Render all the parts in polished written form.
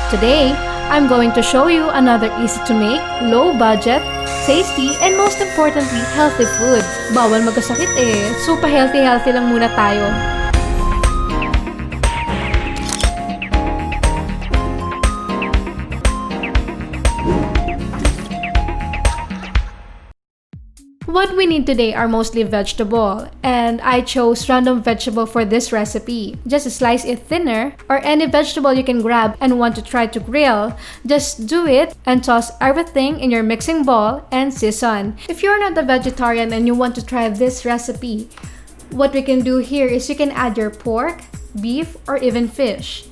Today, I'm going to show you another easy to make, low budget, tasty, and most importantly, healthy food. Bawal magkasakit eh. Super healthy lang muna tayo. What we need today are mostly vegetable, and I chose random vegetable for this recipe. Just slice it thinner, or any vegetable you can grab and want to try to grill. Just do it and toss everything in your mixing bowl and season. If you're not a vegetarian and you want to try this recipe, what we can do here is you can add your pork, beef, or even fish.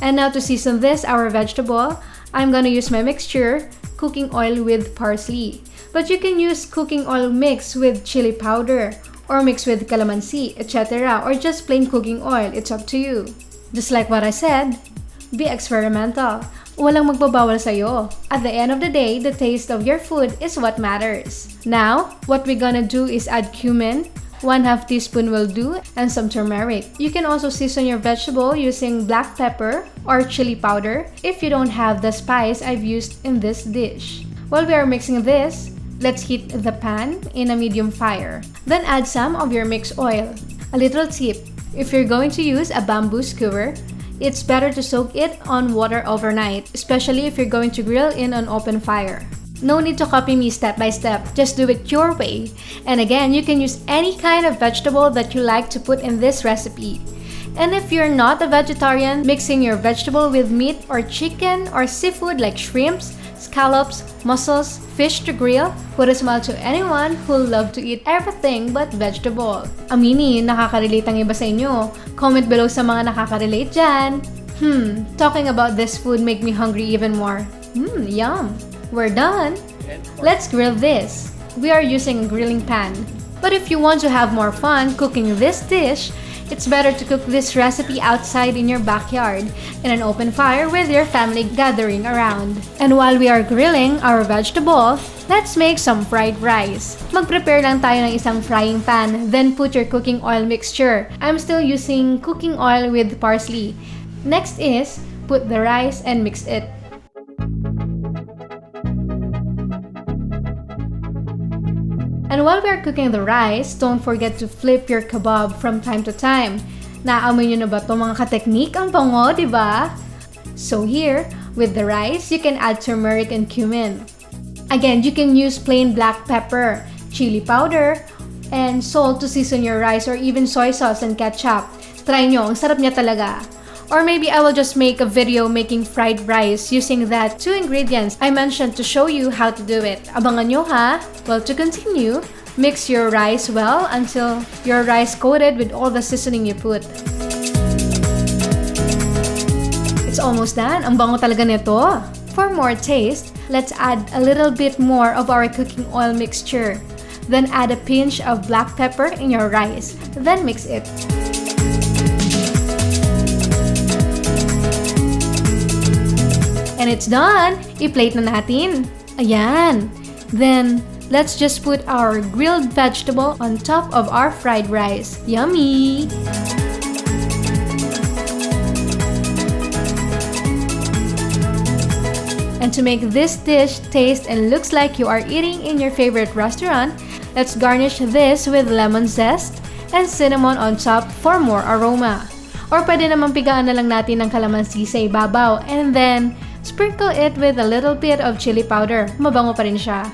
And now to season this, our vegetable, I'm gonna use my mixture, cooking oil with parsley. But you can use cooking oil mixed with chili powder or mixed with calamansi, etc. or just plain cooking oil. It's up to you. Just like what I said, be experimental. Walang magbabawal sa'yo. At the end of the day, the taste of your food is what matters. Now, what we're gonna do is add cumin. 1/2 teaspoon will do, and some turmeric. You can also season your vegetable using black pepper or chili powder if you don't have the spice I've used in this dish. While we are mixing this, let's heat the pan in a medium fire. Then add some of your mixed oil. A little tip, if you're going to use a bamboo skewer, it's better to soak it on water overnight, especially if you're going to grill in an open fire. No need to copy me step by step, just do it your way. And again, you can use any kind of vegetable that you like to put in this recipe. And if you're not a vegetarian, mixing your vegetable with meat or chicken or seafood like shrimps, scallops, mussels, fish to grill would smile to anyone who love to eat everything but vegetable. Aminin, nakaka-relate ang iba sa inyo. Comment below sa mga nakaka-relate dyan. Talking about this food make me hungry even more. Yum! We're done! Let's grill this. We are using a grilling pan. But if you want to have more fun cooking this dish, it's better to cook this recipe outside in your backyard, in an open fire with your family gathering around. And while we are grilling our vegetable, let's make some fried rice. Mag-prepare lang tayo ng isang frying pan, then put your cooking oil mixture. I'm still using cooking oil with parsley. Next is, put the rice and mix it. And while we are cooking the rice, don't forget to flip your kebab from time to time. Naamoy nyo na ba ito mga kateknik? Ang bango, di ba? So here, with the rice, you can add turmeric and cumin. Again, you can use plain black pepper, chili powder, and salt to season your rice or even soy sauce and ketchup. Try nyo, ang sarap niya talaga. Or maybe I will just make a video making fried rice using that 2 ingredients I mentioned to show you how to do it. Abangan nyo ha! Well, to continue, mix your rice well until your rice coated with all the seasoning you put. It's almost done. Ang bango talaga nito. For more taste, let's add a little bit more of our cooking oil mixture. Then add a pinch of black pepper in your rice. Then mix it. And it's done! I-plate na natin. Ayan! Then, let's just put our grilled vegetable on top of our fried rice. Yummy! And to make this dish taste and looks like you are eating in your favorite restaurant, let's garnish this with lemon zest and cinnamon on top for more aroma. Or pwede naman pigaan na lang natin ng calamansi sa ibabaw and then sprinkle it with a little bit of chili powder. Mabango pa rin siya.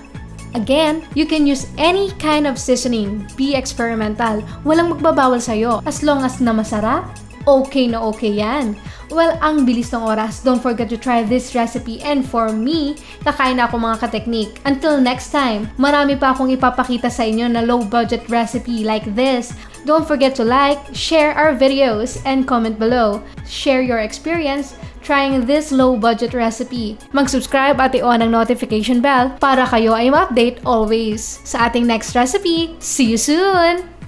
Again, you can use any kind of seasoning. Be experimental. Walang magbabawal sa'yo. As long as na masarap, okay na okay yan. Well, ang bilis ng oras. Don't forget to try this recipe. And for me, kakain na ako mga kateknik. Until next time, marami pa akong ipapakita sa inyo na low-budget recipe like this. Don't forget to like, share our videos, and comment below. Share your experience trying this low-budget recipe. Mag-subscribe at i-on ang notification bell para kayo ay ma-update always sa ating next recipe. See you soon!